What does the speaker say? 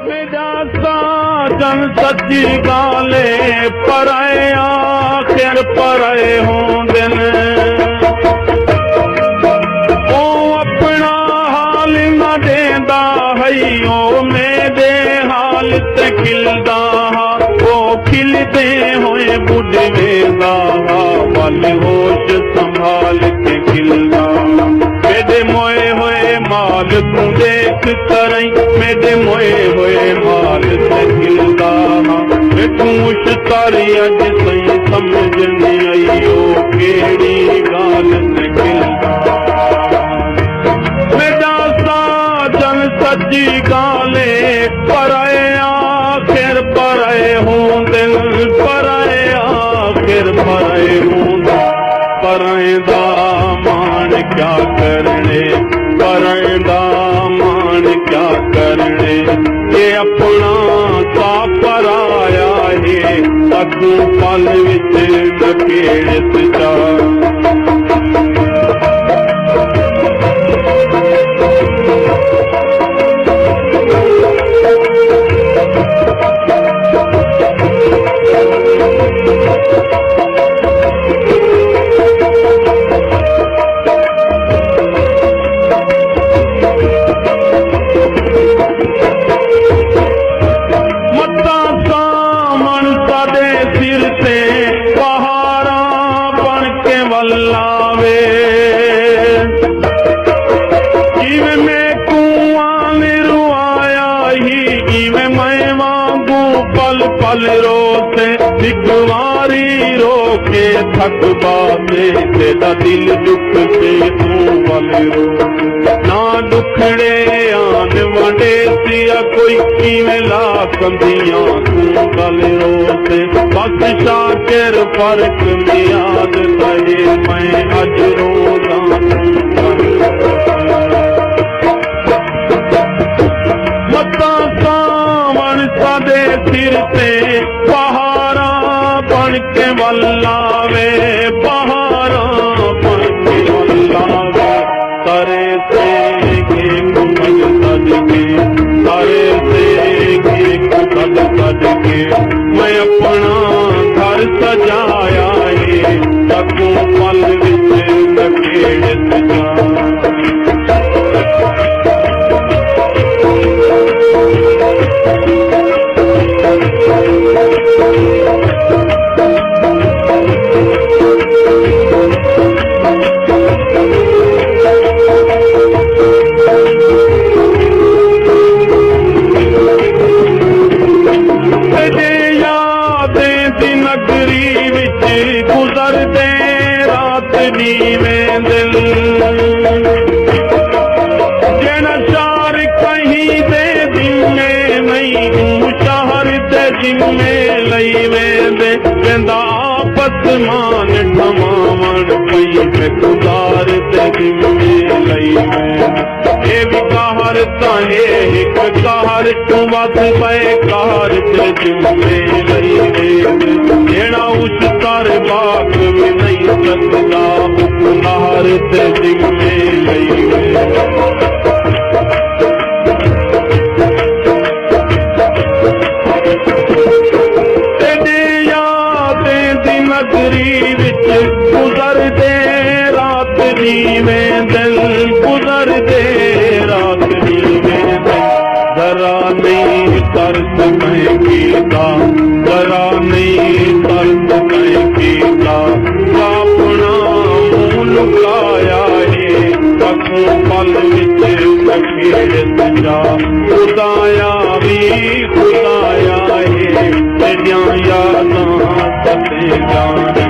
जन सच्ची गाले पराए आखिर पराए होंदे ने ओ अपना हाल न देंदा हई ओ मेरे हाल ते खिलदा ओ खिलदे होए बुढ़ वेंदा वल होश संभाल के खिलदा मेरे मोए होए माल तू देख करई मेरे मोए होए माल ते खिलदा तू उछतारी अज सही समझ नहीं आई ओ केड़ी गाल ते खिलदा मेरा साजन सच्ची गाले पराए आखिर पराए होंदे पराए आखिर पराए होंदे पराए दा मान क्या करने पराए दा मान क्या करने ये अपना सा पराया है तू पल विच नकेड़त जा पल रोते बिगवारी रोके थक बाते तेरा दिल दुख से तू पल रो ना दुखड़े आन वडे सिया कोई किवें ला कंदियां तू पल रोते बस शाकिर फर्क मियाद तहे मैं अज रोदा मता सावन सादे सिर ते पहाड़ा बन के वल्लावे पहाड़ा बन के वल्लावे करे से कुमल सदके करे से कुमल सदके मैं अपना घर सजाया है तू पल विच नकेड़त जा नगरी विच गुजरदे रात नीवें दिल जेना शार कहीं दे जिम्मे नहीं शहर ते जिम्मे लई वेंदे वेंदा आपस मान ठमावण पई ते गुजार ते जिम्मे लई वेंदे ए भी कहर ताहे हिक कहर तू वध पए कहर ते जिम्मे लई वेंदे जेड़ा उस तर बाक भी नहीं सकता नार ते जिम्मे लई तेरे यादें दी नगरी विच गुजरदे रात नीवें दिल गुजरदे रात नीवें दिल जरा नहीं तरस मैं कीता जरा नहीं तरस मैं कीता अपना मुँह लुकाया है तकू पल विच नकेड़त जा खुदाया भी खुदाया है तेरियां यादां सते जान